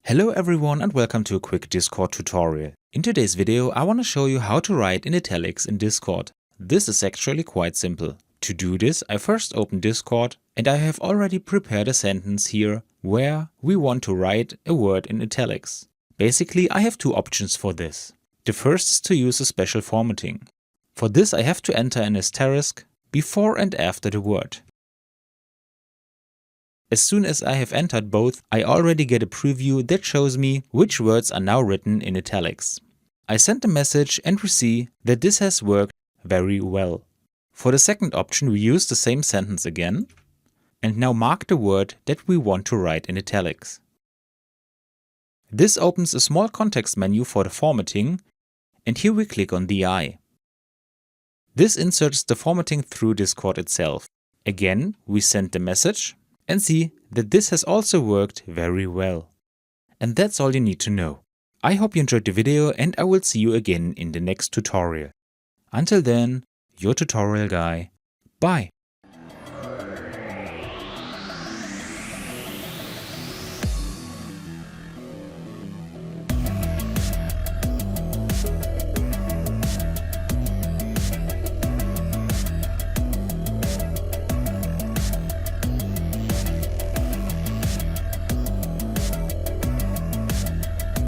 Hello everyone and welcome to a quick Discord tutorial. In today's video I want to show you how to write in italics in Discord. This is actually quite simple. To do this I first open Discord and I have already prepared a sentence here where we want to write a word in italics. Basically I have two options for this. The first is to use a special formatting. For this I have to enter an asterisk before and after the word. As soon as I have entered both, I already get a preview that shows me which words are now written in italics. I send a message and we see that this has worked very well. For the second option we use the same sentence again and now mark the word that we want to write in italics. This opens a small context menu for the formatting and here we click on the eye. This inserts the formatting through Discord itself. Again, we send the message and see that this has also worked very well. And that's all you need to know. I hope you enjoyed the video and I will see you again in the next tutorial. Until then, your tutorial guy. Bye.